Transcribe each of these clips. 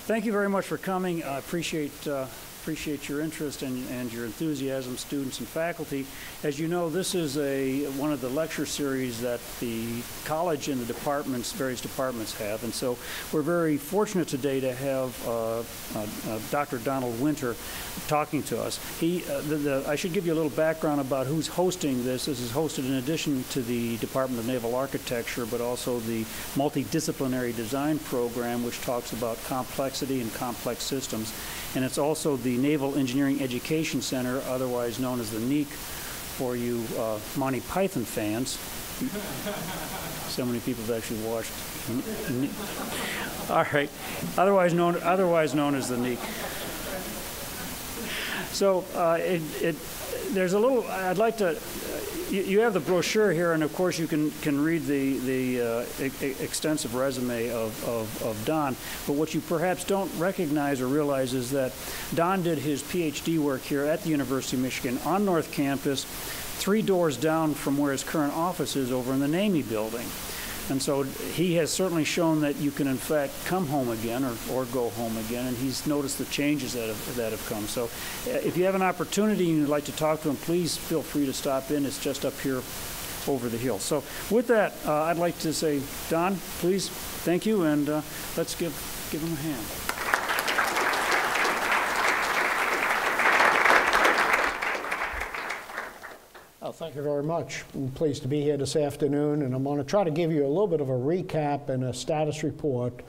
Thank you very much for coming. I appreciate your interest and your enthusiasm, students and faculty. As you know, this is one of the lecture series that the college and the various departments have, and so we're very fortunate today to have Dr. Donald Winter talking to us. I should give you a little background about who's hosting this. This is hosted in addition to the Department of Naval Architecture, but also the Multidisciplinary Design Program, which talks about complexity and complex systems. And it's also the Naval Engineering Education Center, otherwise known as the NEEC, for you Monty Python fans. So many people have actually watched. All right, otherwise known as the NEEC. So there's a little. I'd like to. You have the brochure here, and of course you can read the extensive resume of Don. But what you perhaps don't recognize or realize is that Don did his PhD work here at the University of Michigan on North Campus, 3 doors down from where his current office is over in the NAMI building. And so he has certainly shown that you can, in fact, come home again or go home again, and he's noticed the changes that have come. So if you have an opportunity and you'd like to talk to him, please feel free to stop in. It's just up here over the hill. So with that, I'd like to say, Don, please, thank you, and let's give him a hand. Oh, thank you very much. I'm pleased to be here this afternoon, and I'm going to try to give you a little bit of a recap and a status report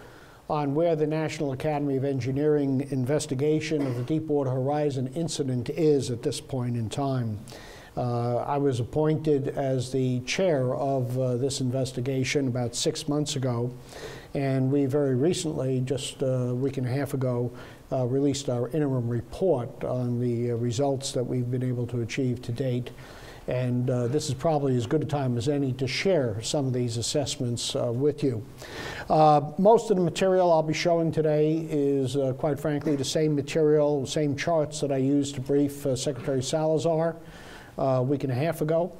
on where the National Academy of Engineering investigation of the Deepwater Horizon incident is at this point in time. I was appointed as the chair of this investigation about 6 months ago, and we very recently, just a week and a half ago, released our interim report on the results that we've been able to achieve to date. And this is probably as good a time as any to share some of these assessments with you. Most of the material I'll be showing today is, quite frankly, the same material, same charts that I used to brief Secretary Salazar a week and a half ago.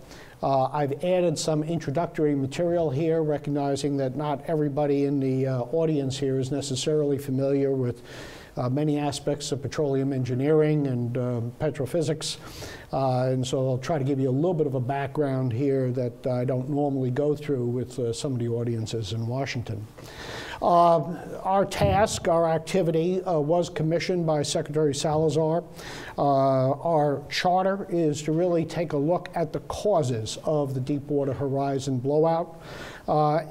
I've added some introductory material here, recognizing that not everybody in the audience here is necessarily familiar with many aspects of petroleum engineering and petrophysics. And so I'll try to give you a little bit of a background here that I don't normally go through with some of the audiences in Washington. Our task, our activity, was commissioned by Secretary Salazar. Our charter is to really take a look at the causes of the Deepwater Horizon blowout,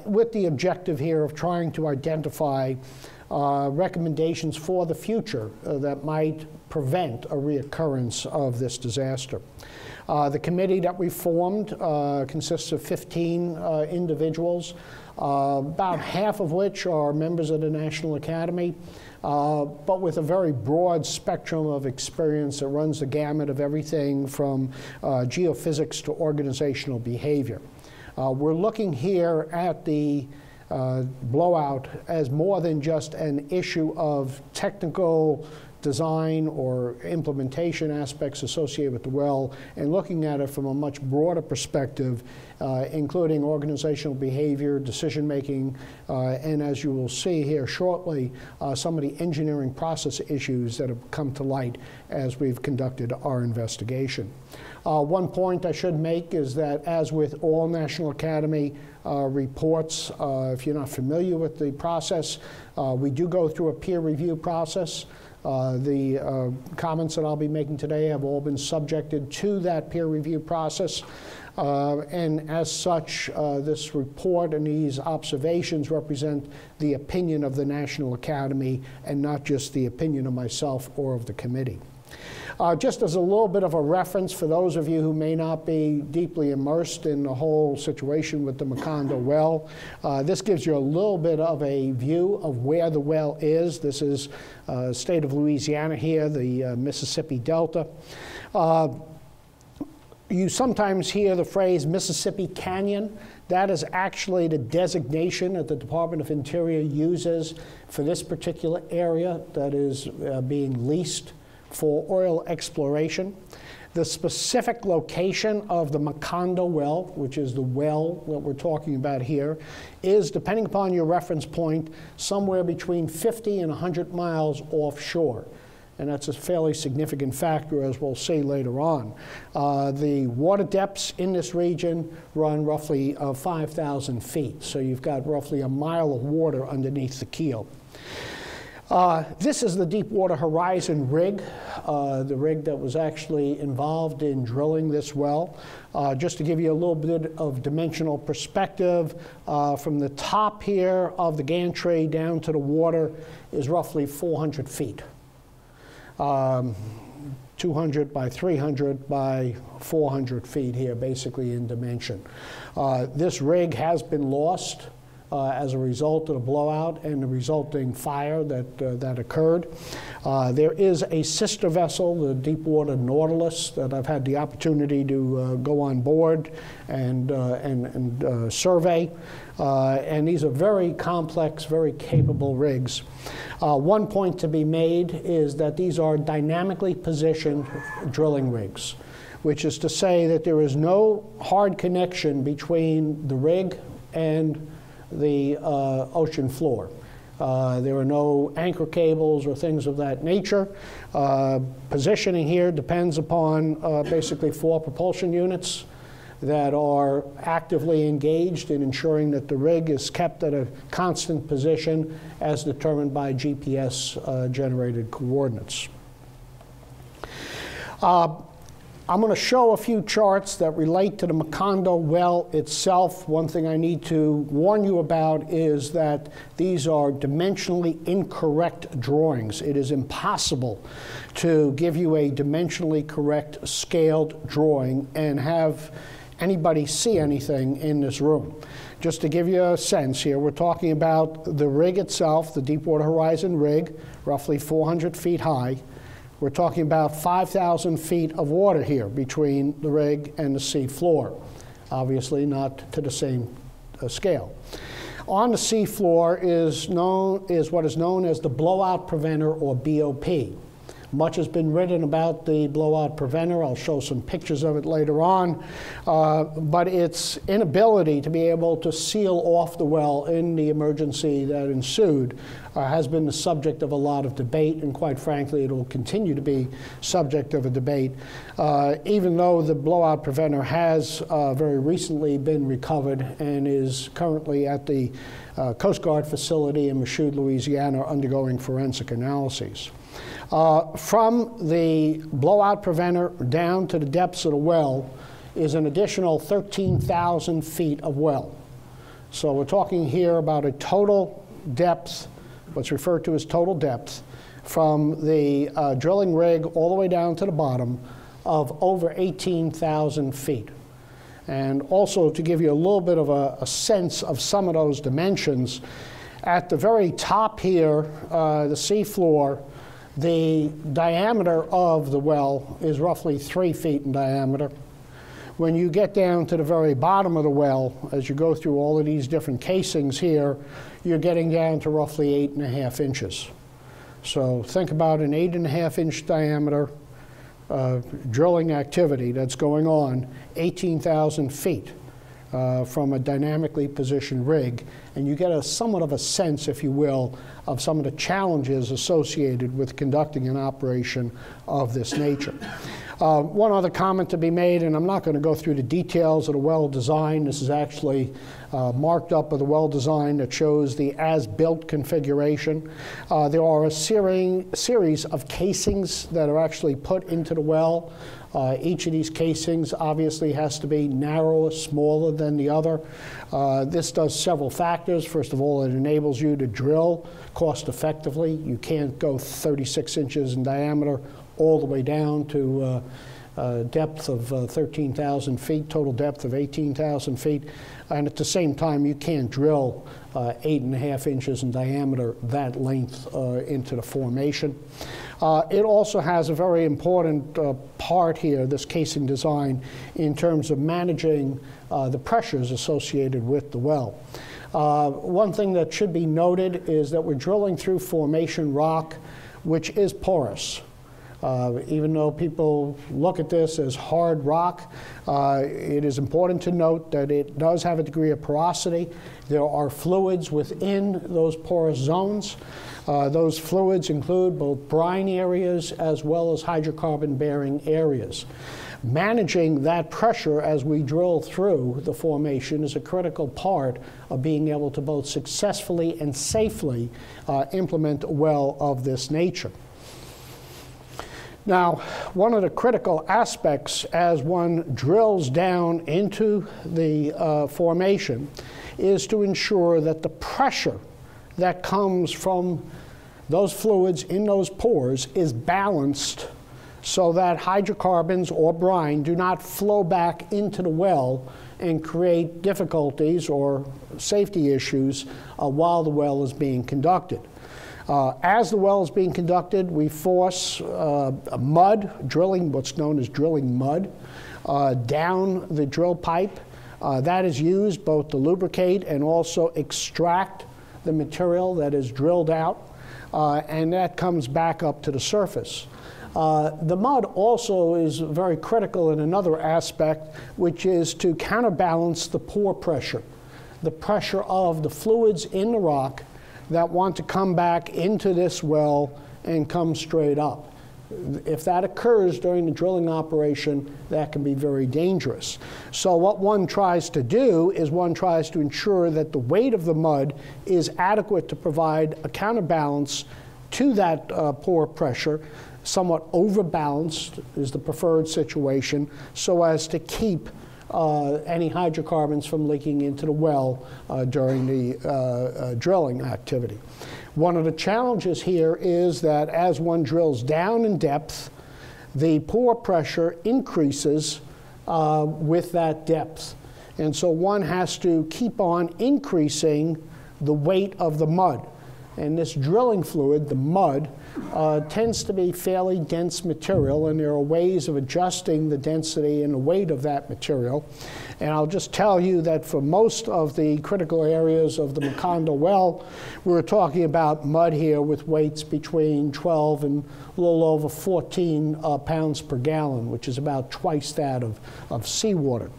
with the objective here of trying to identify recommendations for the future that might prevent a reoccurrence of this disaster. The committee that we formed consists of 15 individuals, about half of which are members of the National Academy, but with a very broad spectrum of experience that runs the gamut of everything from geophysics to organizational behavior. We're looking here at the blowout as more than just an issue of technical design or implementation aspects associated with the well, and looking at it from a much broader perspective, including organizational behavior, decision making, and as you will see here shortly, some of the engineering process issues that have come to light as we've conducted our investigation. One point I should make is that, as with all National Academy reports, if you're not familiar with the process, we do go through a peer review process. The comments that I'll be making today have all been subjected to that peer review process. And as such, this report and these observations represent the opinion of the National Academy and not just the opinion of myself or of the committee. Just as a little bit of a reference for those of you who may not be deeply immersed in the whole situation with the Macondo Well, this gives you a little bit of a view of where the well is. This is state of Louisiana here, the Mississippi Delta. You sometimes hear the phrase Mississippi Canyon. That is actually the designation that the Department of Interior uses for this particular area that is being leased for oil exploration. The specific location of the Macondo Well, which is the well that we're talking about here, is, depending upon your reference point, somewhere between 50 and 100 miles offshore. And that's a fairly significant factor, as we'll see later on. The water depths in this region run roughly 5,000 feet. So you've got roughly a mile of water underneath the keel. This is the Deepwater Horizon Rig, the rig that was actually involved in drilling this well. Just to give you a little bit of dimensional perspective, from the top here of the gantry down to the water is roughly 400 feet. 200 by 300 by 400 feet here, basically in dimension. This rig has been lost as a result of the blowout and the resulting fire that occurred. There is a sister vessel, the Deepwater Nautilus, that I've had the opportunity to go on board and survey. And these are very complex, very capable rigs. One point to be made is that these are dynamically positioned drilling rigs, which is to say that there is no hard connection between the rig and the ocean floor. There are no anchor cables or things of that nature. Positioning here depends upon basically 4 propulsion units that are actively engaged in ensuring that the rig is kept at a constant position as determined by GPS-generated coordinates. I'm going to show a few charts that relate to the Macondo Well itself. One thing I need to warn you about is that these are dimensionally incorrect drawings. It is impossible to give you a dimensionally correct scaled drawing and have anybody see anything in this room. Just to give you a sense here, we're talking about the rig itself, the Deepwater Horizon Rig, roughly 400 feet high. We're talking about 5,000 feet of water here between the rig and the sea floor. Obviously not to the same scale. On the sea floor is what is known as the Blowout Preventer, or BOP. Much has been written about the Blowout Preventer. I'll show some pictures of it later on. But its inability to be able to seal off the well in the emergency that ensued has been the subject of a lot of debate, and quite frankly, it will continue to be subject of a debate, even though the Blowout Preventer has very recently been recovered and is currently at the Coast Guard facility in Michoud, Louisiana, undergoing forensic analyses. From the Blowout Preventer down to the depths of the well is an additional 13,000 feet of well. So we're talking here about a total depth, what's referred to as total depth, from the drilling rig all the way down to the bottom of over 18,000 feet. And also, to give you a little bit of a sense of some of those dimensions, at the very top here, the sea floor, the diameter of the well is roughly 3 feet in diameter. When you get down to the very bottom of the well, as you go through all of these different casings here, you're getting down to roughly 8.5 inches. So think about an 8.5 inch diameter drilling activity that's going on 18,000 feet from a dynamically positioned rig, and you get somewhat of a sense, if you will, of some of the challenges associated with conducting an operation of this nature. One other comment to be made, and I'm not going to go through the details of the well design. This is actually marked up of the well design that shows the as-built configuration. There are a series of casings that are actually put into the well. Each of these casings obviously has to be narrower, smaller than the other. This does several factors. First of all, it enables you to drill cost effectively. You can't go 36 inches in diameter all the way down to depth of 13,000 feet, total depth of 18,000 feet. And at the same time, you can't drill 8.5 inches in diameter that length into the formation. It also has a very important part here, this casing design, in terms of managing the pressures associated with the well. One thing that should be noted is that we're drilling through formation rock, which is porous. Even though people look at this as hard rock, it is important to note that it does have a degree of porosity. There are fluids within those porous zones. Those fluids include both brine areas as well as hydrocarbon-bearing areas. Managing that pressure as we drill through the formation is a critical part of being able to both successfully and safely implement a well of this nature. Now, one of the critical aspects as one drills down into the formation is to ensure that the pressure that comes from those fluids in those pores is balanced so that hydrocarbons or brine do not flow back into the well and create difficulties or safety issues while the well is being conducted. As the well is being conducted, we force mud, drilling, what's known as drilling mud, down the drill pipe. That is used both to lubricate and also extract the material that is drilled out, and that comes back up to the surface. The mud also is very critical in another aspect, which is to counterbalance the pore pressure, the pressure of the fluids in the rock that want to come back into this well and come straight up. If that occurs during the drilling operation, that can be very dangerous. So what one tries to do is one tries to ensure that the weight of the mud is adequate to provide a counterbalance to that pore pressure. Somewhat overbalanced is the preferred situation, so as to keep any hydrocarbons from leaking into the well during the drilling activity. One of the challenges here is that as one drills down in depth, the pore pressure increases with that depth. And so one has to keep on increasing the weight of the mud. And this drilling fluid, the mud, tends to be fairly dense material, and there are ways of adjusting the density and the weight of that material. And I'll just tell you that for most of the critical areas of the Macondo Well, we're talking about mud here with weights between 12 and a little over 14 pounds per gallon, which is about twice that of seawater.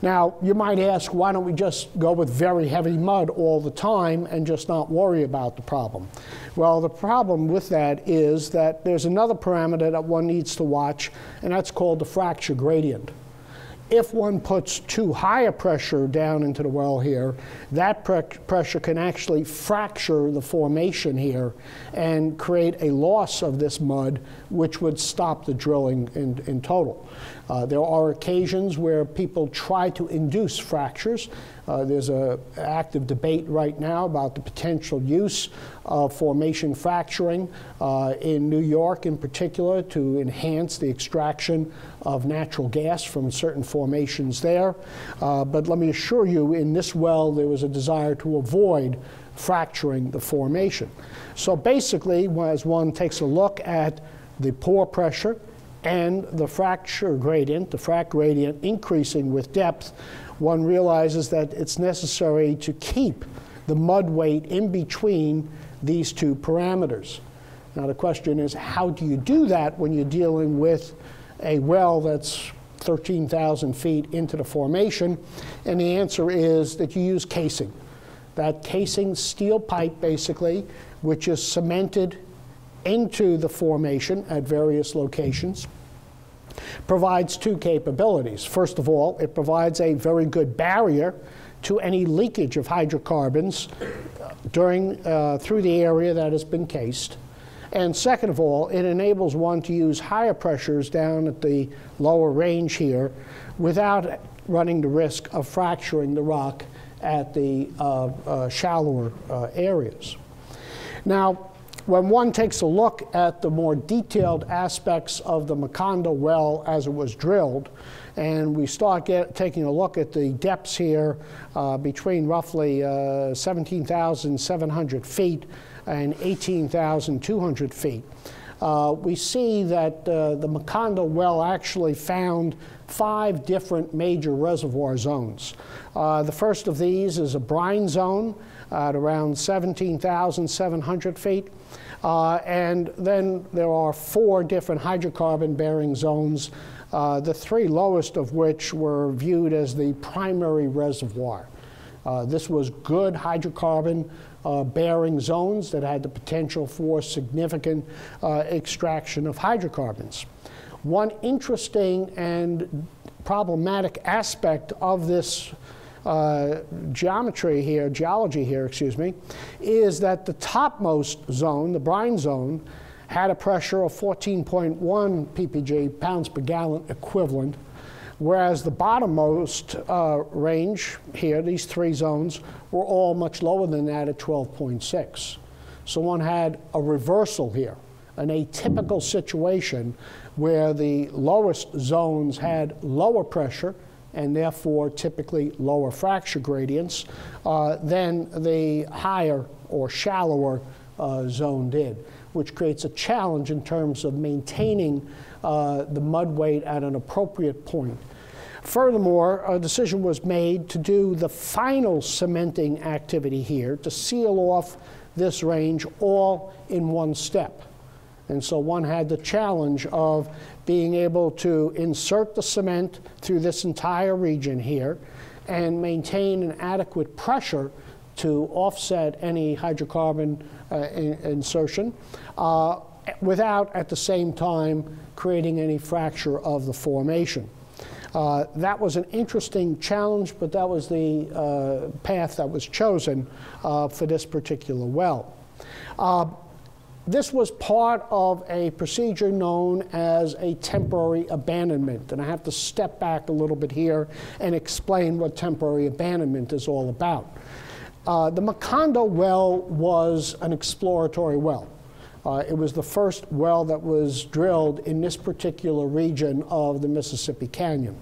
Now, you might ask, why don't we just go with very heavy mud all the time and just not worry about the problem? Well, the problem with that is that there's another parameter that one needs to watch, and that's called the fracture gradient. If one puts too high a pressure down into the well here, that pressure can actually fracture the formation here and create a loss of this mud, which would stop the drilling in total. There are occasions where people try to induce fractures. There's an active debate right now about the potential use of formation fracturing in New York in particular to enhance the extraction of natural gas from certain formations there. But let me assure you, in this well, there was a desire to avoid fracturing the formation. So basically, as one takes a look at the pore pressure and the fracture gradient, the frac gradient increasing with depth, one realizes that it's necessary to keep the mud weight in between these two parameters. Now the question is, how do you do that when you're dealing with a well that's 13,000 feet into the formation? And the answer is that you use casing. That casing, steel pipe basically, which is cemented into the formation at various locations, provides two capabilities. First of all, it provides a very good barrier to any leakage of hydrocarbons through the area that has been cased. And second of all, it enables one to use higher pressures down at the lower range here without running the risk of fracturing the rock at the shallower areas. Now, when one takes a look at the more detailed aspects of the Macondo Well as it was drilled, and we start taking a look at the depths here between roughly 17,700 feet and 18,200 feet, we see that the Macondo Well actually found 5 different major reservoir zones. The first of these is a brine zone at around 17,700 feet. And then there are 4 different hydrocarbon-bearing zones, the 3 lowest of which were viewed as the primary reservoir. This was good hydrocarbon bearing zones that had the potential for significant extraction of hydrocarbons. One interesting and problematic aspect of this geology here, excuse me, is that the topmost zone, the brine zone, had a pressure of 14.1 ppg, pounds per gallon equivalent, whereas the bottommost range here, these 3 zones, were all much lower than that at 12.6. So one had a reversal here, an atypical situation where the lowest zones had lower pressure and therefore typically lower fracture gradients than the higher or shallower zone did, which creates a challenge in terms of maintaining the mud weight at an appropriate point. Furthermore, a decision was made to do the final cementing activity here to seal off this range all in one step. And so one had the challenge of being able to insert the cement through this entire region here and maintain an adequate pressure to offset any hydrocarbon insertion without at the same time creating any fracture of the formation. That was an interesting challenge, but that was the path that was chosen for this particular well. This was part of a procedure known as a temporary abandonment. And I have to step back a little bit here and explain what temporary abandonment is all about. The Macondo Well was an exploratory well. It was the first well that was drilled in this particular region of the Mississippi Canyon.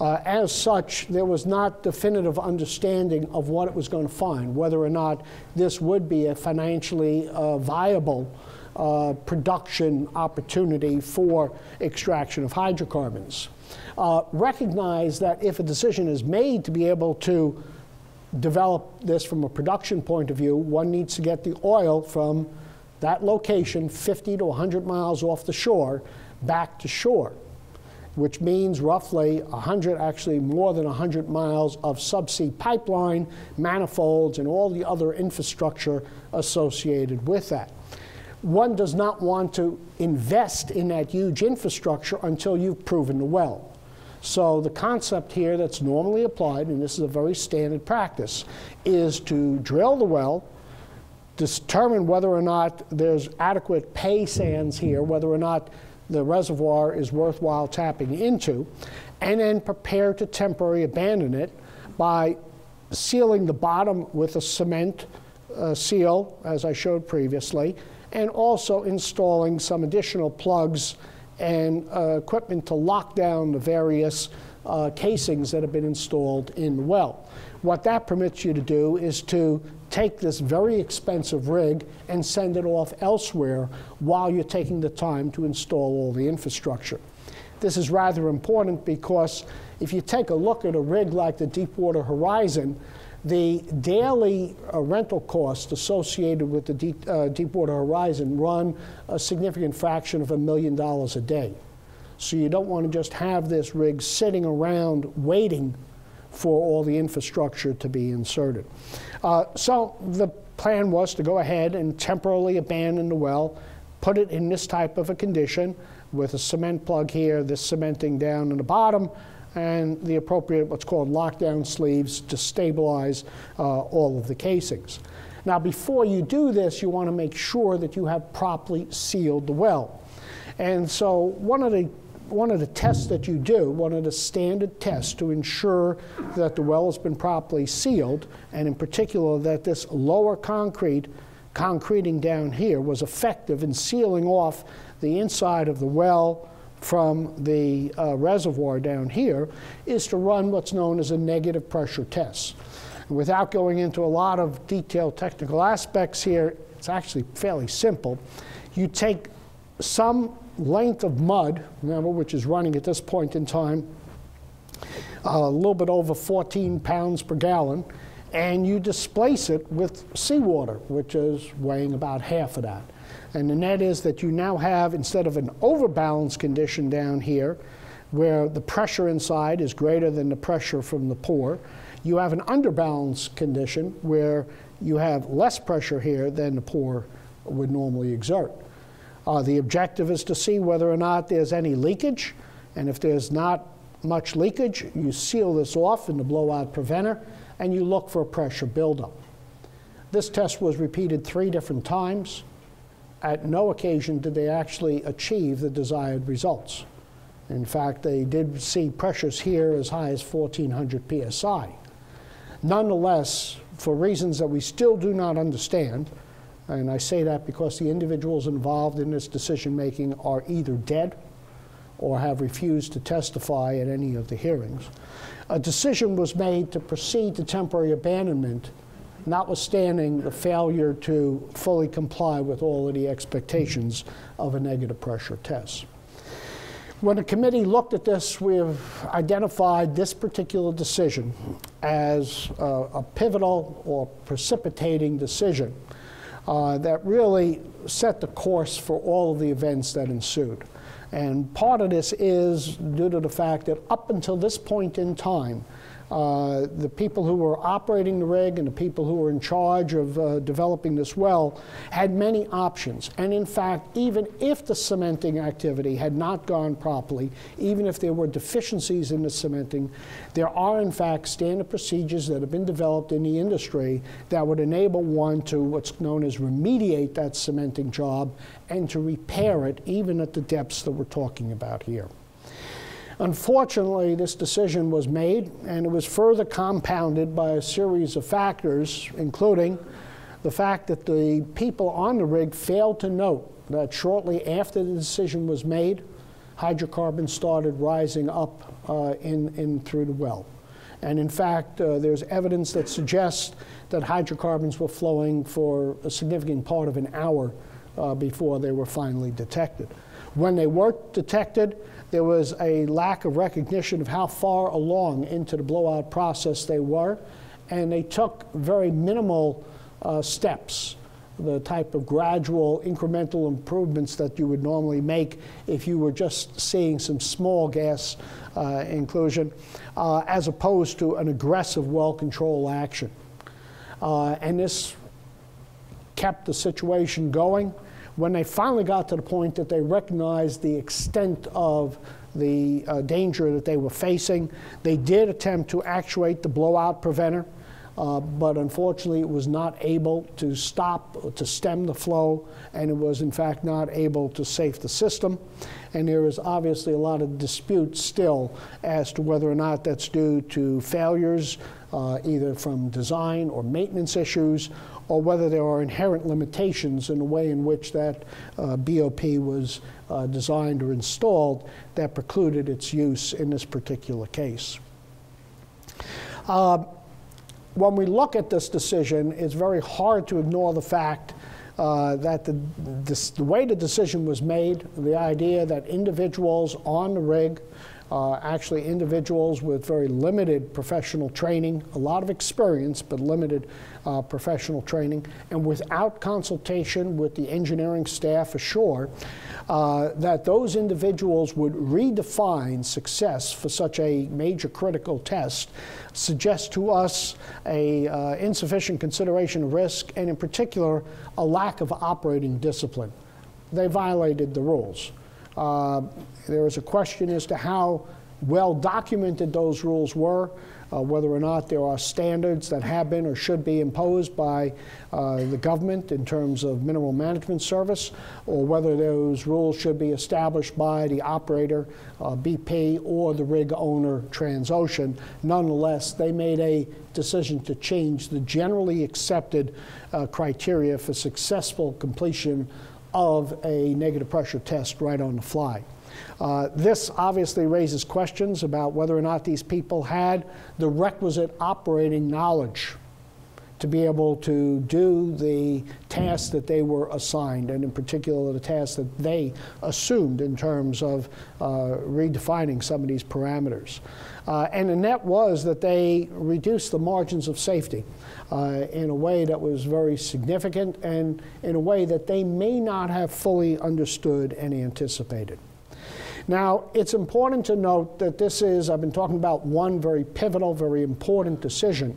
As such, there was not definitive understanding of what it was going to find, whether or not this would be a financially viable production opportunity for extraction of hydrocarbons. Recognize that if a decision is made to be able to develop this from a production point of view, one needs to get the oil from that location 50 to 100 miles off the shore back to shore, which means roughly 100, actually more than 100 miles of subsea pipeline, manifolds, and all the other infrastructure associated with that. One does not want to invest in that huge infrastructure until you've proven the well. So the concept here that's normally applied, and this is a very standard practice, is to drill the well, determine whether or not there's adequate pay sands here, whether or not the reservoir is worthwhile tapping into, and then prepare to temporarily abandon it by sealing the bottom with a cement seal, as I showed previously, and also installing some additional plugs and equipment to lock down the various casings that have been installed in the well. What that permits you to do is to take this very expensive rig and send it off elsewhere while you're taking the time to install all the infrastructure. This is rather important because if you take a look at a rig like the Deepwater Horizon, the daily rental costs associated with the Deepwater Horizon run a significant fraction of $1 million a day. So you don't want to just have this rig sitting around waiting for all the infrastructure to be inserted. So the plan was to go ahead and temporarily abandon the well, put it in this type of a condition with a cement plug here, this cementing down in the bottom, and the appropriate what's called lockdown sleeves to stabilize all of the casings. Now before you do this, you want to make sure that you have properly sealed the well. And so one of the tests that you do, one of the standard tests to ensure that the well has been properly sealed, and in particular that this lower concreting down here was effective in sealing off the inside of the well from the reservoir down here, is to run what's known as a negative pressure test. And without going into a lot of detailed technical aspects here, it's actually fairly simple. You take some length of mud, remember, which is running at this point in time a little bit over 14 pounds per gallon, and you displace it with seawater, which is weighing about half of that. And the net is that you now have, instead of an overbalance condition down here, where the pressure inside is greater than the pressure from the pour, you have an underbalance condition where you have less pressure here than the pour would normally exert. The objective is to see whether or not there's any leakage, and if there's not much leakage, you seal this off in the blowout preventer, and you look for a pressure buildup. This test was repeated 3 different times. At no occasion did they actually achieve the desired results. In fact, they did see pressures here as high as 1,400 psi. Nonetheless, for reasons that we still do not understand, and I say that because the individuals involved in this decision-making are either dead or have refused to testify at any of the hearings, a decision was made to proceed to temporary abandonment, notwithstanding the failure to fully comply with all of the expectations of a negative pressure test. When the committee looked at this, we have identified this particular decision as a pivotal or precipitating decision that really set the course for all of the events that ensued. And part of this is due to the fact that up until this point in time, the people who were operating the rig and the people who were in charge of developing this well had many options. And in fact, even if the cementing activity had not gone properly, even if there were deficiencies in the cementing, there are in fact standard procedures that have been developed in the industry that would enable one to what's known as remediate that cementing job and to repair it even at the depths that we're talking about here. Unfortunately, this decision was made, and it was further compounded by a series of factors, including the fact that the people on the rig failed to note that shortly after the decision was made, hydrocarbons started rising up in through the well. And in fact, there's evidence that suggests that hydrocarbons were flowing for a significant part of an hour before they were finally detected. When they were detected, there was a lack of recognition of how far along into the blowout process they were, and they took very minimal steps, the type of gradual incremental improvements that you would normally make if you were just seeing some small gas inclusion, as opposed to an aggressive well control action. And this kept the situation going. When they finally got to the point that they recognized the extent of the danger that they were facing, they did attempt to actuate the blowout preventer, but unfortunately it was not able to stop, to stem the flow, and it was in fact not able to safe the system. And there is obviously a lot of dispute still as to whether or not that's due to failures, either from design or maintenance issues, or whether there are inherent limitations in the way in which that BOP was designed or installed that precluded its use in this particular case. When we look at this decision, it's very hard to ignore the fact that the way the decision was made, the idea that individuals on the rig, actually individuals with very limited professional training, a lot of experience, but limited professional training, and without consultation with the engineering staff ashore, that those individuals would redefine success for such a major critical test suggests to us a insufficient consideration of risk, and in particular, a lack of operating discipline. They violated the rules. There is a question as to how well documented those rules were, whether or not there are standards that have been or should be imposed by the government in terms of mineral management service, or whether those rules should be established by the operator, BP, or the rig owner, Transocean. Nonetheless, they made a decision to change the generally accepted criteria for successful completion of a negative pressure test right on the fly. This obviously raises questions about whether or not these people had the requisite operating knowledge to be able to do the tasks that they were assigned, and in particular the tasks that they assumed in terms of redefining some of these parameters. And the net was that they reduced the margins of safety in a way that was very significant and in a way that they may not have fully understood and anticipated. Now, it's important to note that this is, I've been talking about one very pivotal, very important decision,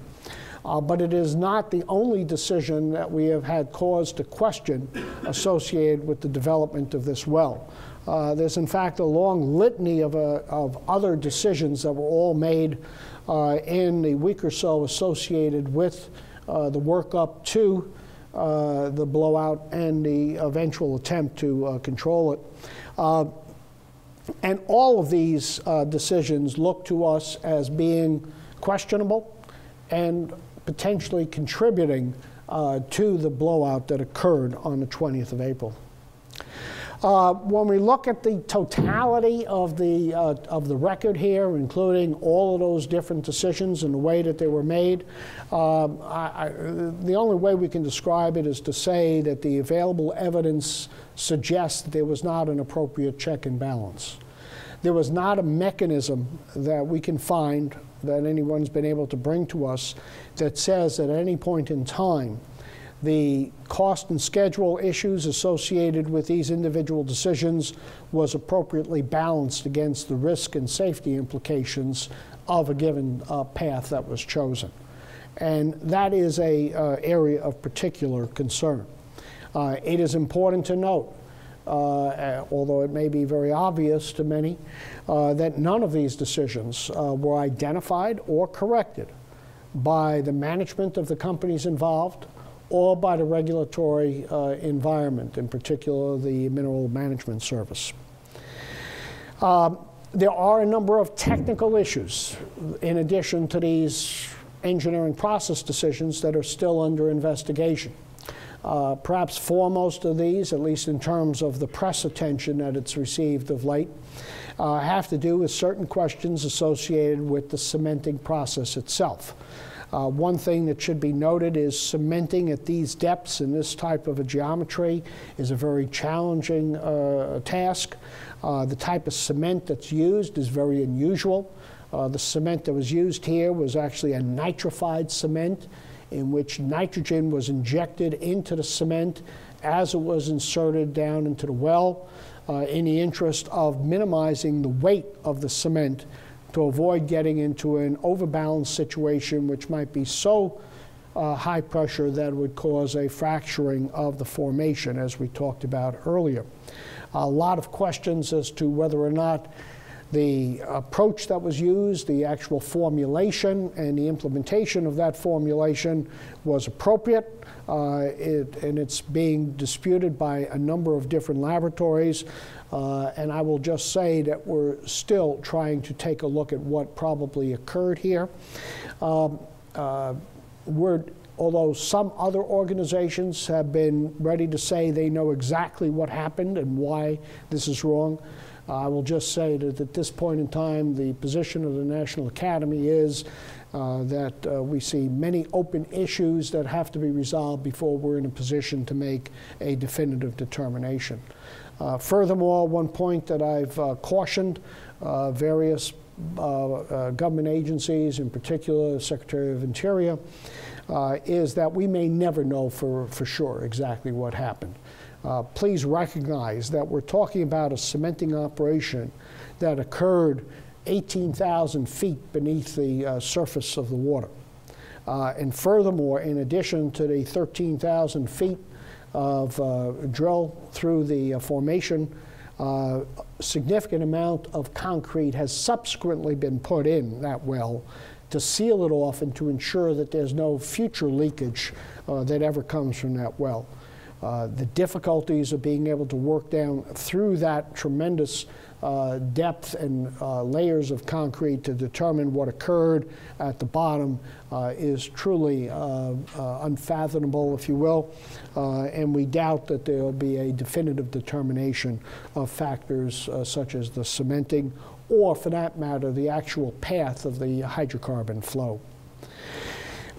but it is not the only decision that we have had cause to question associated with the development of this well. There's in fact a long litany of other decisions that were all made in the week or so associated with the work up to the blowout and the eventual attempt to control it. And all of these decisions look to us as being questionable and potentially contributing to the blowout that occurred on the 20th of April. When we look at the totality of the record here, including all of those different decisions and the way that they were made, the only way we can describe it is to say that the available evidence suggests that there was not an appropriate check and balance. There was not a mechanism that we can find that anyone's been able to bring to us that says that at any point in time the cost and schedule issues associated with these individual decisions was appropriately balanced against the risk and safety implications of a given path that was chosen. And that is an area of particular concern. It is important to note, although it may be very obvious to many, that none of these decisions were identified or corrected by the management of the companies involved or by the regulatory environment, in particular the Mineral Management Service. There are a number of technical issues in addition to these engineering process decisions that are still under investigation. Perhaps foremost of these, at least in terms of the press attention that it's received of late, have to do with certain questions associated with the cementing process itself. One thing that should be noted is cementing at these depths in this type of a geometry is a very challenging task. The type of cement that's used is very unusual. The cement that was used here was actually a nitrified cement in which nitrogen was injected into the cement as it was inserted down into the well in the interest of minimizing the weight of the cement to avoid getting into an overbalanced situation which might be so high pressure that it would cause a fracturing of the formation, as we talked about earlier. A lot of questions as to whether or not the approach that was used, the actual formulation and the implementation of that formulation was appropriate, and it's being disputed by a number of different laboratories. And I will just say that we're still trying to take a look at what probably occurred here. Although some other organizations have been ready to say they know exactly what happened and why this is wrong, I will just say that at this point in time, the position of the National Academy is that we see many open issues that have to be resolved before we're in a position to make a definitive determination. Furthermore, one point that I've cautioned various government agencies, in particular the Secretary of Interior, is that we may never know for sure exactly what happened. Please recognize that we're talking about a cementing operation that occurred 18,000 feet beneath the surface of the water. And furthermore, in addition to the 13,000 feet of drill through the formation, a significant amount of concrete has subsequently been put in that well to seal it off and to ensure that there's no future leakage that ever comes from that well. The difficulties of being able to work down through that tremendous depth and layers of concrete to determine what occurred at the bottom is truly unfathomable, if you will, and we doubt that there will be a definitive determination of factors such as the cementing or, for that matter, the actual path of the hydrocarbon flow.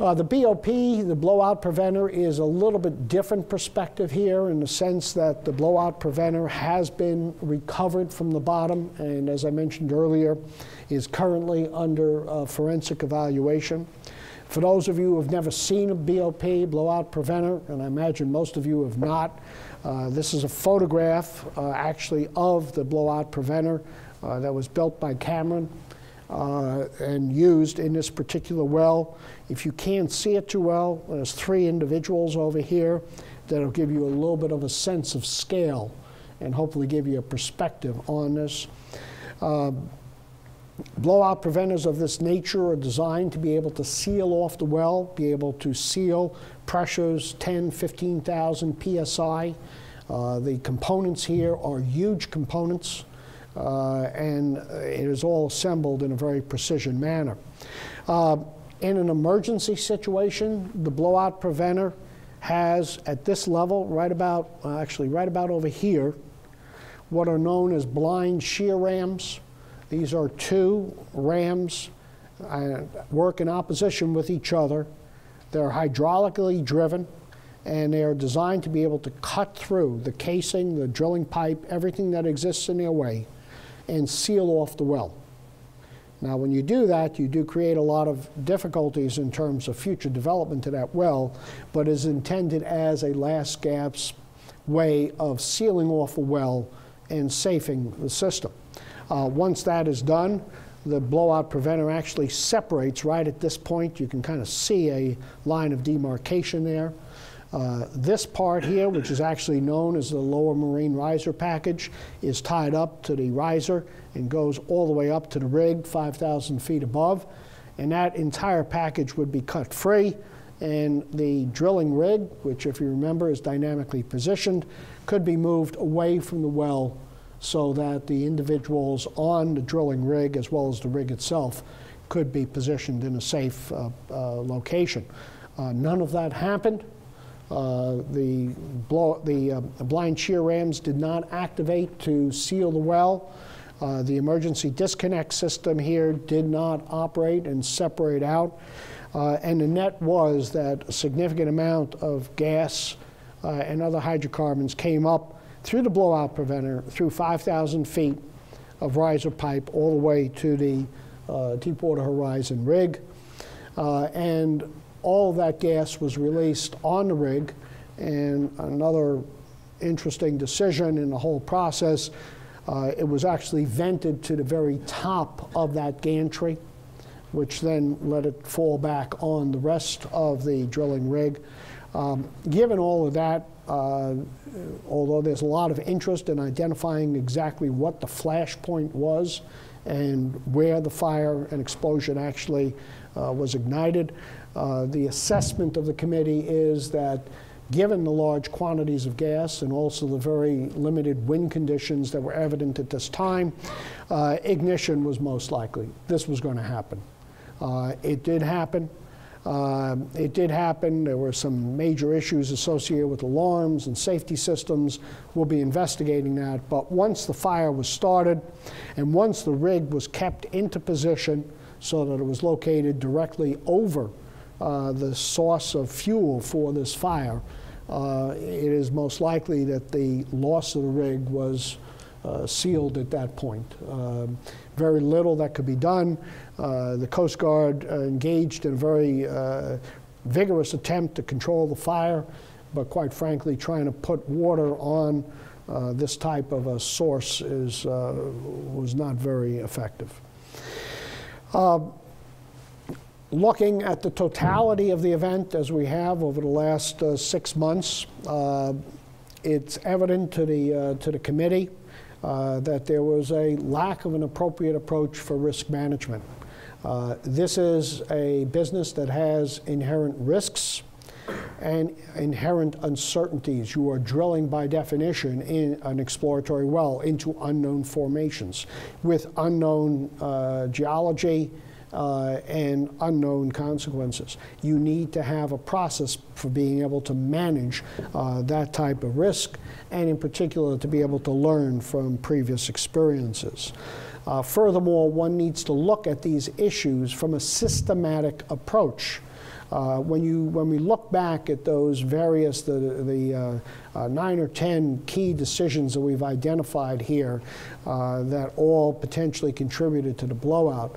The BOP, the blowout preventer, is a little bit different perspective here in the sense that the blowout preventer has been recovered from the bottom and, as I mentioned earlier, is currently under forensic evaluation. For those of you who have never seen a BOP, blowout preventer, and I imagine most of you have not, this is a photograph actually of the blowout preventer that was built by Cameron and used in this particular well. If you can't see it too well, there's 3 individuals over here that'll give you a little bit of a sense of scale and hopefully give you a perspective on this. Blowout preventers of this nature are designed to be able to seal off the well, be able to seal pressures 10, 15,000 psi. The components here are huge components, and it is all assembled in a very precision manner. In an emergency situation, the blowout preventer has, at this level, right about over here, what are known as blind shear rams. These are 2 rams work in opposition with each other. They're hydraulically driven, and they are designed to be able to cut through the casing, the drilling pipe, everything that exists in their way, and seal off the well. Now, when you do that, you do create a lot of difficulties in terms of future development to that well, but is intended as a last gasp way of sealing off a well and safing the system. Once that is done, the blowout preventer actually separates right at this point. You can kind of see a line of demarcation there. This part here, which is actually known as the lower marine riser package, is tied up to the riser and goes all the way up to the rig, 5,000 feet above. And that entire package would be cut free, and the drilling rig, which if you remember is dynamically positioned, could be moved away from the well so that the individuals on the drilling rig, as well as the rig itself, could be positioned in a safe location. None of that happened. The blind shear rams did not activate to seal the well. The emergency disconnect system here did not operate and separate out. And the net was that a significant amount of gas and other hydrocarbons came up through the blowout preventer, through 5,000 feet of riser pipe all the way to the Deepwater Horizon Rig. And all of that gas was released on the rig. And another interesting decision in the whole process, it was actually vented to the very top of that gantry, which then let it fall back on the rest of the drilling rig. Given all of that, although there's a lot of interest in identifying exactly what the flash point was and where the fire and explosion actually was ignited, the assessment of the committee is that given the large quantities of gas and also the very limited wind conditions that were evident at this time, ignition was most likely. This was going to happen. It did happen. There were some major issues associated with alarms and safety systems. We'll be investigating that. But once the fire was started and once the rig was kept into position so that it was located directly over the source of fuel for this fire, it is most likely that the loss of the rig was sealed at that point. Very little that could be done. The Coast Guard engaged in a very vigorous attempt to control the fire, but quite frankly, trying to put water on this type of a source was not very effective. Looking at the totality of the event as we have over the last 6 months, it's evident to the committee that there was a lack of an appropriate approach for risk management. This is a business that has inherent risks and inherent uncertainties. You are drilling, by definition, in an exploratory well into unknown formations with unknown geology and unknown consequences. You need to have a process for being able to manage that type of risk, and in particular to be able to learn from previous experiences. Furthermore, one needs to look at these issues from a systematic approach. When we look back at those various, the 9 or 10 key decisions that we've identified here that all potentially contributed to the blowout,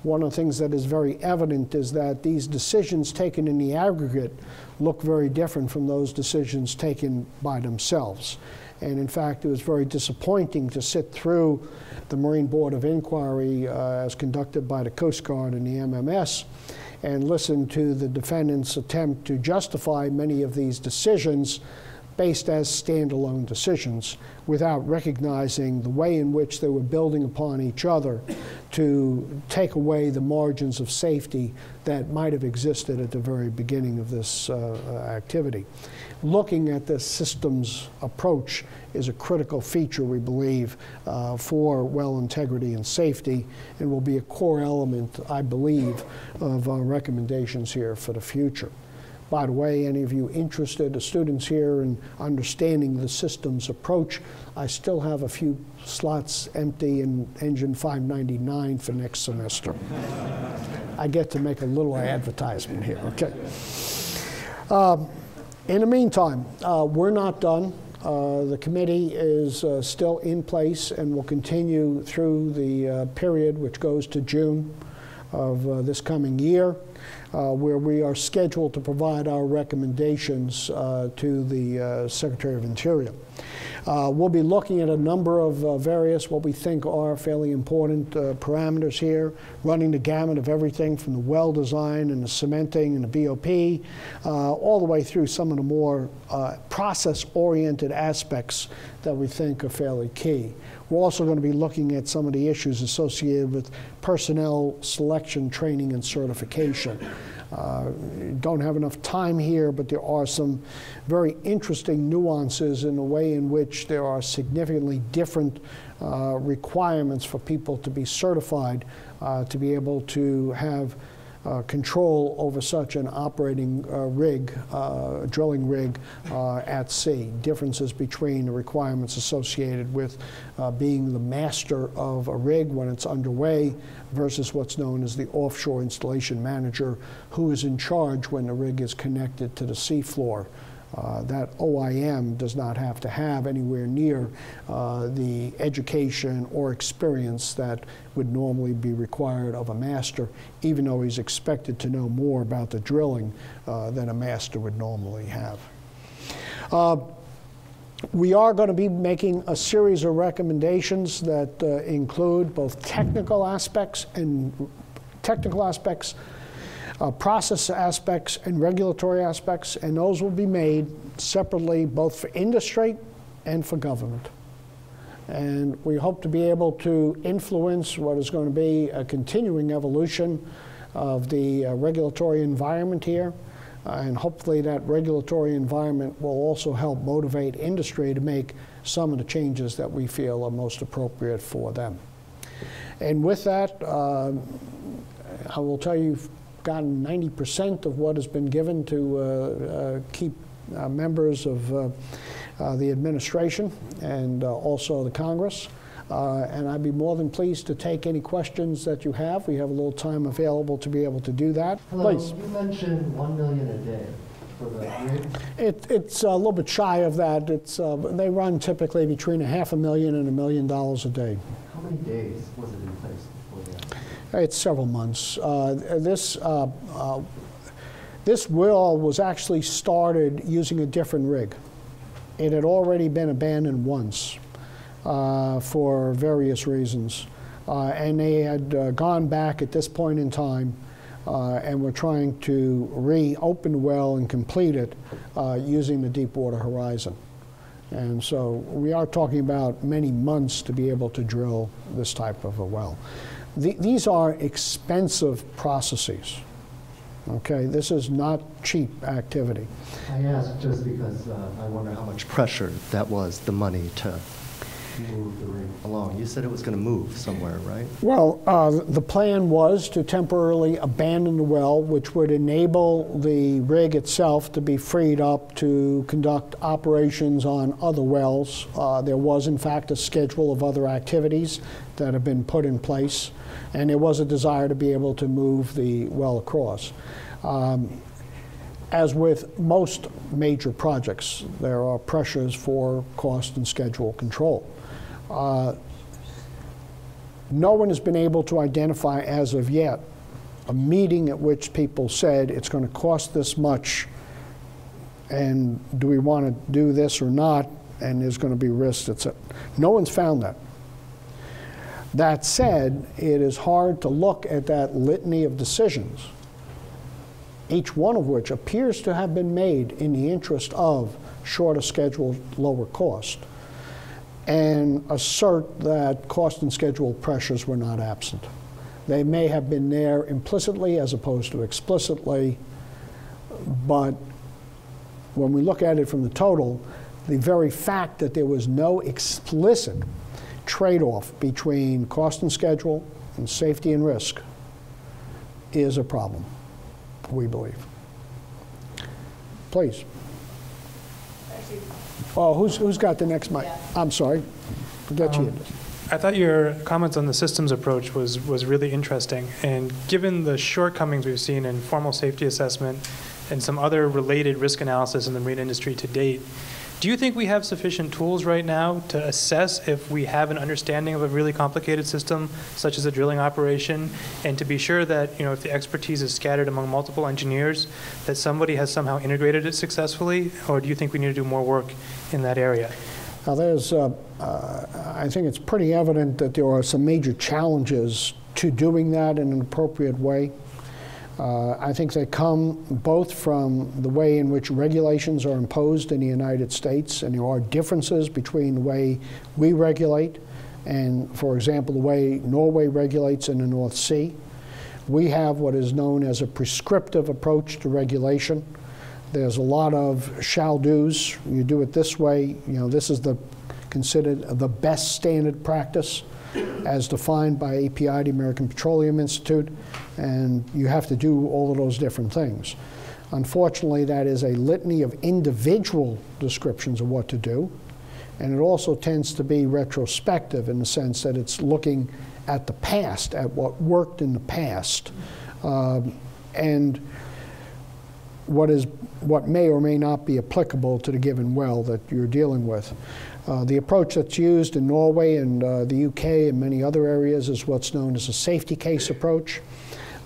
one of the things that is very evident is that these decisions taken in the aggregate look very different from those decisions taken by themselves. And in fact, it was very disappointing to sit through the Marine Board of Inquiry as conducted by the Coast Guard and the MMS and listen to the defendants' attempt to justify many of these decisions based as standalone decisions without recognizing the way in which they were building upon each other to take away the margins of safety that might have existed at the very beginning of this activity. Looking at this systems approach is a critical feature, we believe, for well integrity and safety, and will be a core element, I believe, of our recommendations here for the future. By the way, any of you interested, the students here, in understanding the systems approach, I still have a few slots empty in Engine 599 for next semester. I get to make a little advertisement here, okay? In the meantime, we're not done. The committee is still in place and will continue through the period which goes to June of this coming year, where we are scheduled to provide our recommendations to the Secretary of Interior. We'll be looking at a number of various what we think are fairly important parameters here, running the gamut of everything from the well design and the cementing and the BOP, all the way through some of the more process-oriented aspects that we think are fairly key. We're also going to be looking at some of the issues associated with personnel selection, training, and certification. Don't have enough time here, but there are some very interesting nuances in the way in which there are significantly different requirements for people to be certified to be able to have control over such an operating rig, drilling rig at sea. Differences between the requirements associated with being the master of a rig when it's underway versus what's known as the offshore installation manager, who is in charge when the rig is connected to the seafloor. That OIM does not have to have anywhere near the education or experience that would normally be required of a master, even though he's expected to know more about the drilling than a master would normally have. We are going to be making a series of recommendations that include both technical aspects, process aspects, and regulatory aspects, and those will be made separately both for industry and for government. And we hope to be able to influence what is going to be a continuing evolution of the regulatory environment here. And hopefully that regulatory environment will also help motivate industry to make some of the changes that we feel are most appropriate for them. And with that, I will tell you, you've gotten 90% of what has been given to keep members of the administration and also the Congress. And I'd be more than pleased to take any questions that you have. We have a little time available to be able to do that. Hello. Please. You mentioned $1 million a day for the rig. It's a little bit shy of that. They run typically between $500,000 and $1 million a day. How many days was it in place before that? It's several months. This well was actually started using a different rig. It had already been abandoned once. For various reasons. And they had gone back at this point in time and were trying to reopen the well and complete it using the Deepwater Horizon. And so we are talking about many months to be able to drill this type of a well. These are expensive processes. Okay, this is not cheap activity. I asked just because I wonder how much pressure that was, the money to move the rig along. You said it was going to move somewhere, right? Well, the plan was to temporarily abandon the well, which would enable the rig itself to be freed up to conduct operations on other wells. There was, in fact, a schedule of other activities that have been put in place, and there was a desire to be able to move the well across. as with most major projects, there are pressures for cost and schedule control. No one has been able to identify as of yet a meeting at which people said it's going to cost this much, and do we want to do this or not, and there's going to be risks, etc. No one's found that. That said, it is hard to look at that litany of decisions, each one of which appears to have been made in the interest of shorter schedule, lower cost, and assert that cost and schedule pressures were not absent. They may have been there implicitly as opposed to explicitly, but when we look at it from the total, the very fact that there was no explicit trade-off between cost and schedule and safety and risk is a problem, we believe. Please. Actually, Oh, who's got the next mic? Yeah. I'm sorry. Forget you. I thought your comments on the systems approach was really interesting. And given the shortcomings we've seen in formal safety assessment and some other related risk analysis in the marine industry to date, do you think we have sufficient tools right now to assess if we have an understanding of a really complicated system, such as a drilling operation, and to be sure that, if the expertise is scattered among multiple engineers, that somebody has somehow integrated it successfully? Or do you think we need to do more work in that area? Now, I think it's pretty evident that there are some major challenges to doing that in an appropriate way. I think they come both from the way in which regulations are imposed in the United States, and there are differences between the way we regulate and, for example, the way Norway regulates in the North Sea. We have what is known as a prescriptive approach to regulation. There's a lot of shall-dos. You do it this way. This is considered the best standard practice as defined by API, the American Petroleum Institute, and you have to do all of those different things. Unfortunately, that is a litany of individual descriptions of what to do, and it also tends to be retrospective in the sense that it's looking at the past, at what worked in the past, and what may or may not be applicable to the given well that you're dealing with. The approach that's used in Norway and the UK and many other areas is what's known as a safety case approach.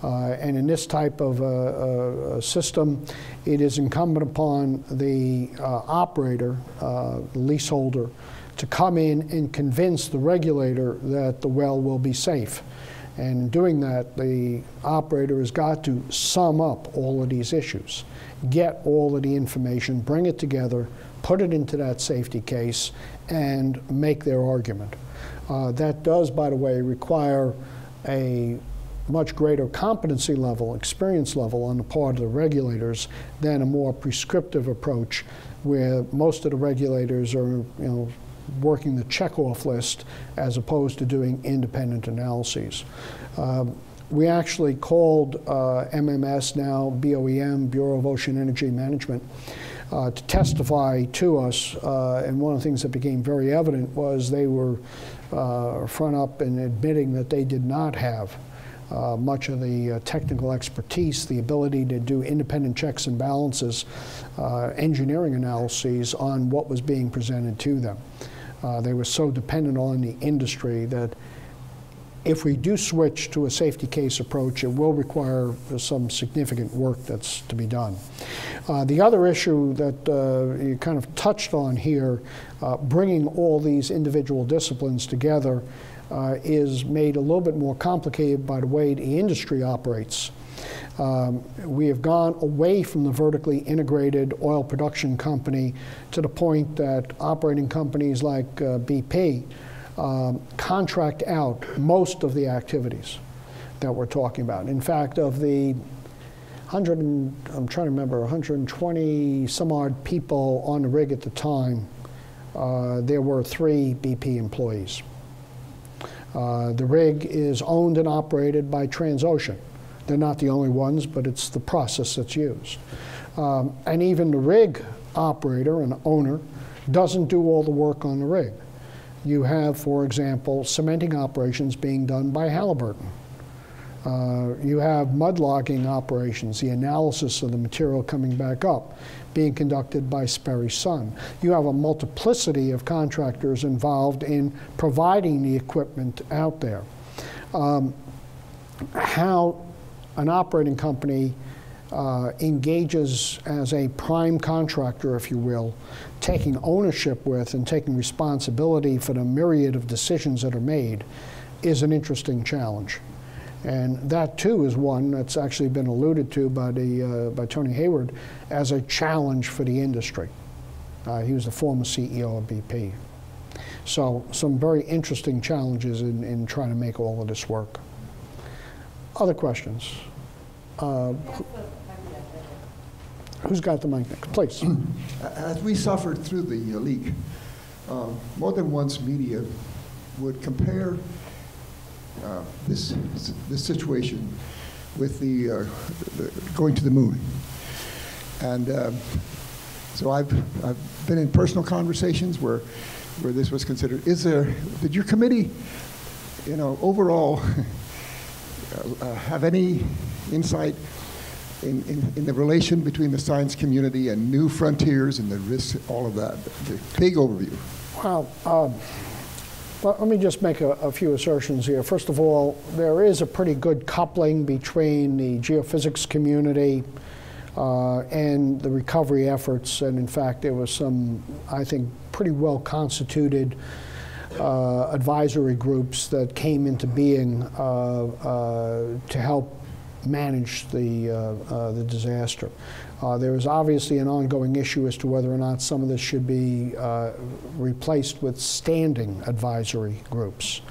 And in this type of a system, it is incumbent upon the operator, the leaseholder, to come in and convince the regulator that the well will be safe. And in doing that, the operator has got to sum up all of these issues, get all of the information, bring it together, put it into that safety case, and make their argument. That does, by the way, require a much greater competency level, experience level on the part of the regulators than a more prescriptive approach where most of the regulators are, working the checkoff list as opposed to doing independent analyses. We actually called MMS, now BOEM, Bureau of Ocean Energy Management, to testify to us, and one of the things that became very evident was they were front up in admitting that they did not have much of the technical expertise, the ability to do independent checks and balances, engineering analyses on what was being presented to them. They were so dependent on the industry that if we do switch to a safety case approach, it will require some significant work that's to be done. The other issue that you kind of touched on here, bringing all these individual disciplines together, is made a little bit more complicated by the way the industry operates. We have gone away from the vertically integrated oil production company to the point that operating companies like BP contract out most of the activities that we're talking about. In fact, of the 120 some odd people on the rig at the time, there were 3 BP employees. The rig is owned and operated by Transocean. They're not the only ones, but it's the process that's used. And even the rig operator and owner doesn't do all the work on the rig. You have, for example, cementing operations being done by Halliburton. You have mud logging operations, the analysis of the material coming back up, being conducted by Sperry Sun. You have a multiplicity of contractors involved in providing the equipment out there. How an operating company engages as a prime contractor, if you will, taking ownership with and taking responsibility for the myriad of decisions that are made is an interesting challenge. And that too is one that's actually been alluded to by Tony Hayward as a challenge for the industry. He was the former CEO of BP. So some very interesting challenges in trying to make all of this work. Other questions? Who's got the mic next? Please. As we suffered through the leak, more than once media would compare this situation with the going to the moon. And so I've been in personal conversations where this was considered. Did your committee, overall have any insight in the relation between the science community and new frontiers and the risks, all of that? The big overview. Well, let me just make a few assertions here. First of all, there is a pretty good coupling between the geophysics community and the recovery efforts. And in fact, there was some, I think, pretty well constituted advisory groups that came into being to help manage the disaster. There is obviously an ongoing issue as to whether or not some of this should be replaced with standing advisory groups.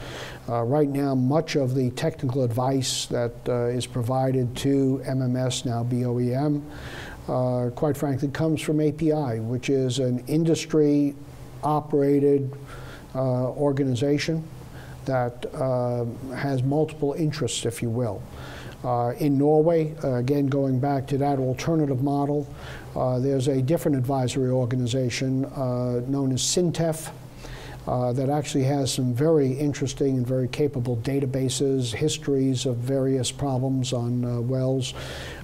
Right now, much of the technical advice that is provided to MMS, now BOEM, quite frankly, comes from API, which is an industry-operated organization that has multiple interests, if you will. In Norway, again, going back to that alternative model, there's a different advisory organization known as SINTEF that actually has some very interesting and very capable databases, histories of various problems on wells,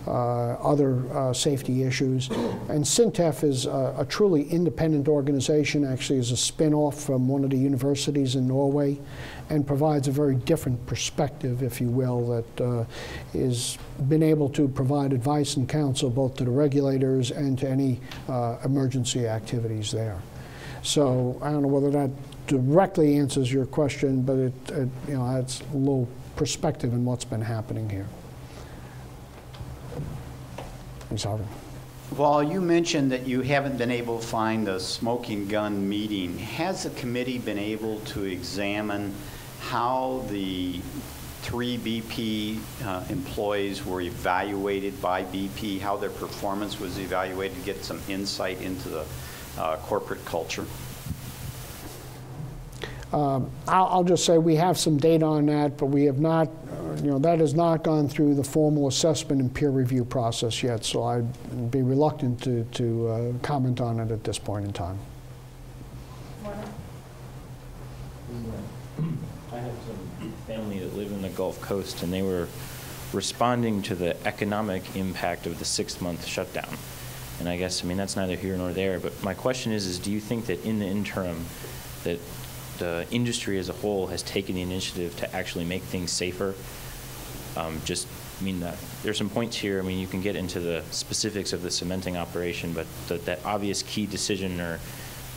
other safety issues. And SINTEF is a truly independent organization, actually is a spin-off from one of the universities in Norway, and provides a very different perspective, if you will, that is been able to provide advice and counsel both to the regulators and to any emergency activities there. So I don't know whether that directly answers your question, but it adds a little perspective in what's been happening here. Ms. Harvey. Well, you mentioned that you haven't been able to find the smoking gun meeting. Has the committee been able to examine how the 3 BP employees were evaluated by BP, how their performance was evaluated, to get some insight into the corporate culture? I'll just say we have some data on that, but we have not, that has not gone through the formal assessment and peer review process yet, so I'd be reluctant to comment on it at this point in time. I have some family that live in the Gulf Coast, and they were responding to the economic impact of the 6-month shutdown. And I guess, that's neither here nor there, but my question is do you think that in the interim that the industry as a whole has taken the initiative to actually make things safer? There's some points here. You can get into the specifics of the cementing operation, but that obvious key decision or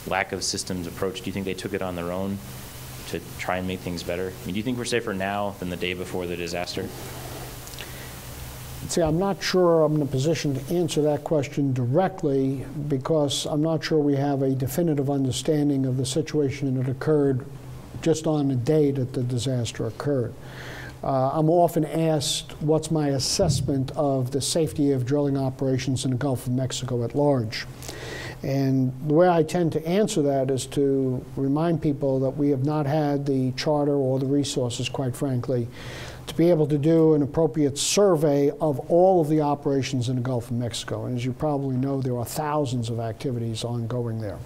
lack of systems approach, do you think they took it on their own to try and make things better? Do you think we're safer now than the day before the disaster? See, I'm not sure I'm in a position to answer that question directly because I'm not sure we have a definitive understanding of the situation that occurred just on the day that the disaster occurred. I'm often asked what's my assessment of the safety of drilling operations in the Gulf of Mexico at large. And the way I tend to answer that is to remind people that we have not had the charter or the resources, quite frankly, to be able to do an appropriate survey of all of the operations in the Gulf of Mexico. And as you probably know, there are thousands of activities ongoing there.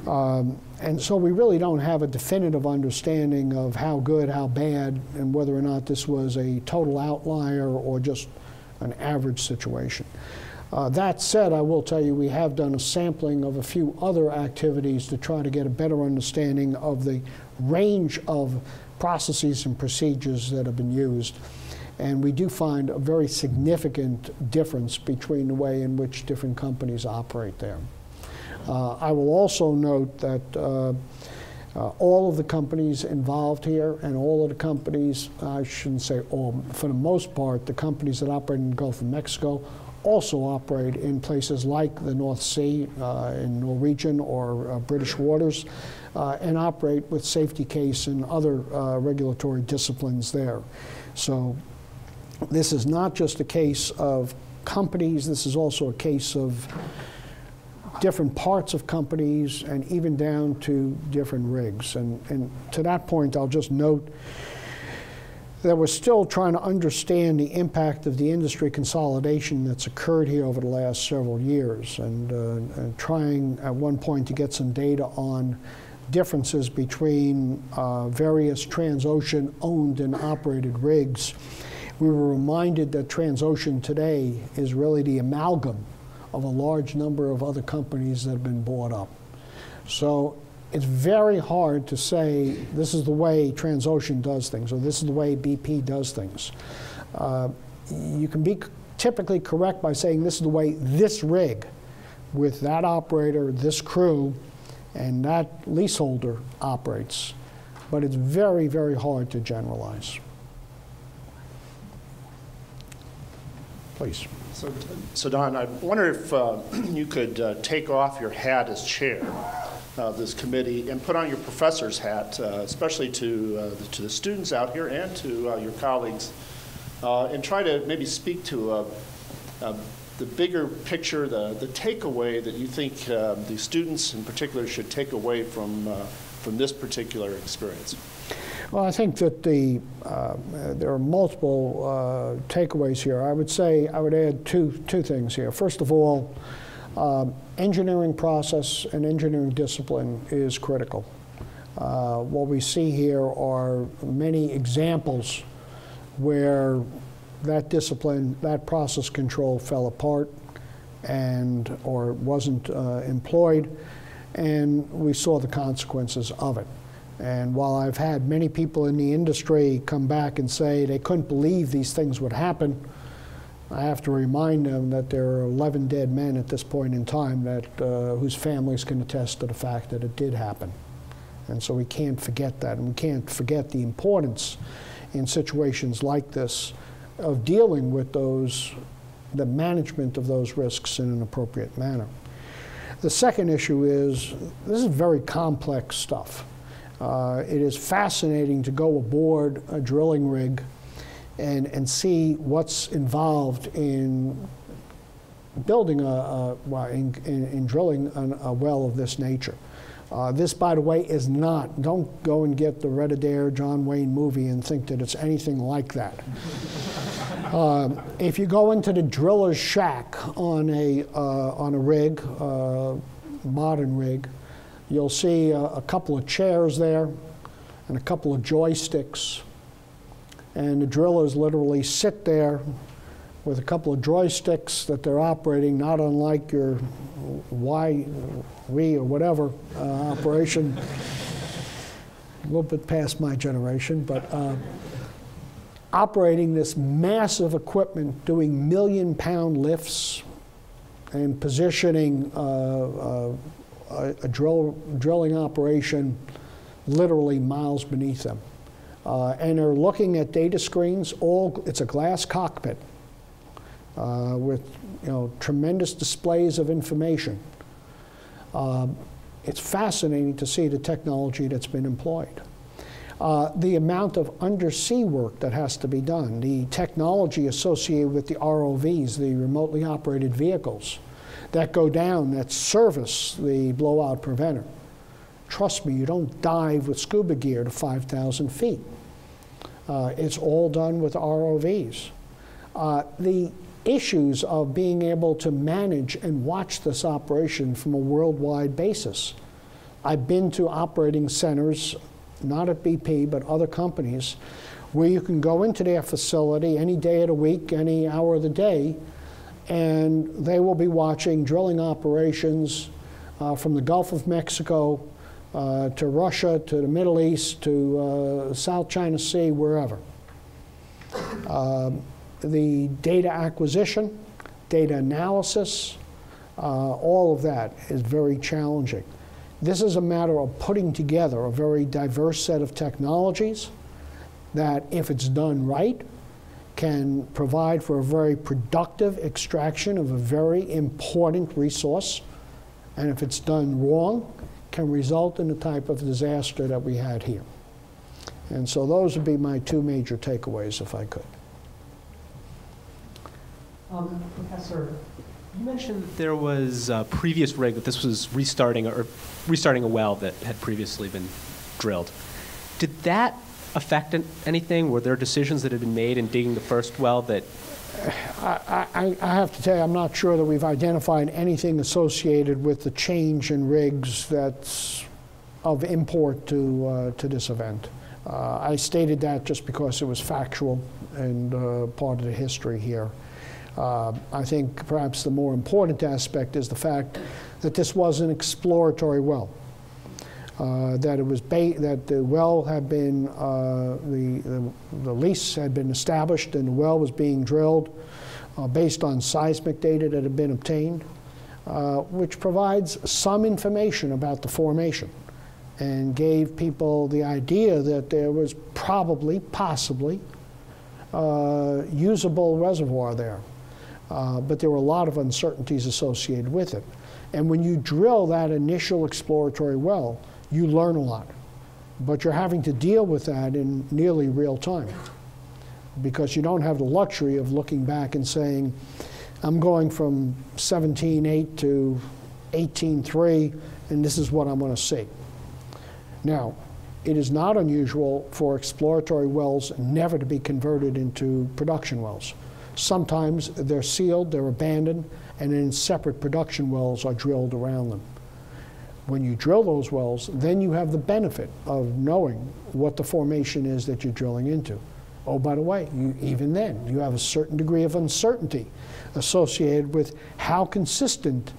And so we really don't have a definitive understanding of how good, how bad, and whether or not this was a total outlier or just an average situation. That said, I will tell you we have done a sampling of a few other activities to try to get a better understanding of the range of processes and procedures that have been used. And we do find a very significant difference between the way in which different companies operate there. I will also note that all of the companies involved here and all of the companies, I shouldn't say all, for the most part, the companies that operate in the Gulf of Mexico also operate in places like the North Sea, in Norwegian or British waters, and operate with safety case and other regulatory disciplines there. So this is not just a case of companies, this is also a case of different parts of companies and even down to different rigs. And to that point, I'll just note that we're still trying to understand the impact of the industry consolidation that's occurred here over the last several years, and trying at one point to get some data on differences between various Transocean owned and operated rigs. We were reminded that Transocean today is really the amalgam of a large number of other companies that have been bought up. So it's very hard to say this is the way Transocean does things or this is the way BP does things. You can be typically correct by saying this is the way this rig with that operator, this crew, and that leaseholder operates. But it's very, very hard to generalize. Please. So Don, I wonder if you could take off your hat as chair of this committee and put on your professor's hat, especially to the students out here and to your colleagues, and try to maybe speak to the bigger picture, the takeaway that you think the students in particular should take away from this particular experience. Well, I think that there are multiple takeaways here. I would say I would add two things here. First of all, engineering process and engineering discipline is critical. What we see here are many examples where that discipline, that process control fell apart and or wasn't employed, and we saw the consequences of it. And while I've had many people in the industry come back and say they couldn't believe these things would happen, I have to remind them that there are 11 dead men at this point in time that whose families can attest to the fact that it did happen. And so we can't forget that, and we can't forget the importance in situations like this of dealing with the management of those risks in an appropriate manner. The second issue is this is very complex stuff. It is fascinating to go aboard a drilling rig and see what's involved in building in drilling a well of this nature. This, by the way, is not, don't go and get the Red Adair John Wayne movie and think that it's anything like that. If you go into the driller's shack on a rig, modern rig, you'll see a couple of chairs there and a couple of joysticks. And the drillers literally sit there with a couple of joysticks that they're operating, not unlike your YRE or whatever operation. A little bit past my generation, but operating this massive equipment, doing million-pound lifts and positioning a drilling operation literally miles beneath them. And they're looking at data screens. It's a glass cockpit with tremendous displays of information. It's fascinating to see the technology that's been employed. The amount of undersea work that has to be done, the technology associated with the ROVs, the remotely operated vehicles, that go down, that service the blowout preventer. Trust me, you don't dive with scuba gear to 5,000 feet. It's all done with ROVs. The issues of being able to manage and watch this operation from a worldwide basis. I've been to operating centers, not at BP, but other companies, where you can go into their facility any day of the week, any hour of the day, and they will be watching drilling operations from the Gulf of Mexico to Russia, to the Middle East, to South China Sea, wherever. The data acquisition, data analysis, all of that is very challenging. This is a matter of putting together a very diverse set of technologies that, if it's done right, can provide for a very productive extraction of a very important resource, and if it's done wrong, can result in the type of disaster that we had here. And so those would be my two major takeaways, if I could. Professor, you mentioned that there was a previous rig, that this was restarting a well that had previously been drilled. Did that affect anything? Were there decisions that had been made in digging the first well that... I have to tell you, I'm not sure that we've identified anything associated with the change in rigs that's of import to this event. I stated that just because it was factual and part of the history here. I think perhaps the more important aspect is the fact that this was an exploratory well. That it was that the well had been the lease had been established and the well was being drilled based on seismic data that had been obtained, which provides some information about the formation and gave people the idea that there was possibly usable reservoir there. But there were a lot of uncertainties associated with it. And when you drill that initial exploratory well, you learn a lot. But you're having to deal with that in nearly real time, because you don't have the luxury of looking back and saying, I'm going from 17.8 to 18.3, and this is what I'm going to see. Now, it is not unusual for exploratory wells never to be converted into production wells. Sometimes they're sealed, they're abandoned, and then separate production wells are drilled around them. When you drill those wells, then you have the benefit of knowing what the formation is that you're drilling into. Oh, by the way, even then, you have a certain degree of uncertainty associated with how consistent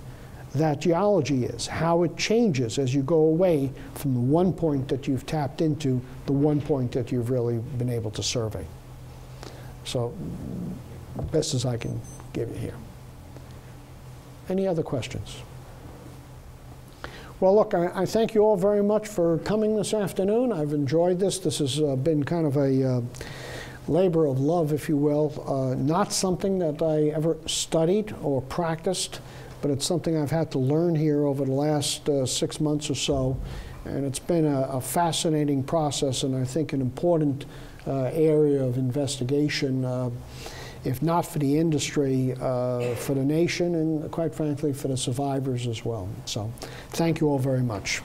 that geology is, how it changes as you go away from the one point that you've tapped into the one point that you've really been able to survey. So, best as I can give you here. Any other questions? Well, look, I thank you all very much for coming this afternoon. I've enjoyed this. This has been kind of a labor of love, if you will. Not something that I ever studied or practiced, but it's something I've had to learn here over the last 6 months or so. And it's been a fascinating process, and I think an important area of investigation, if not for the industry, for the nation, and quite frankly, for the survivors as well. So thank you all very much.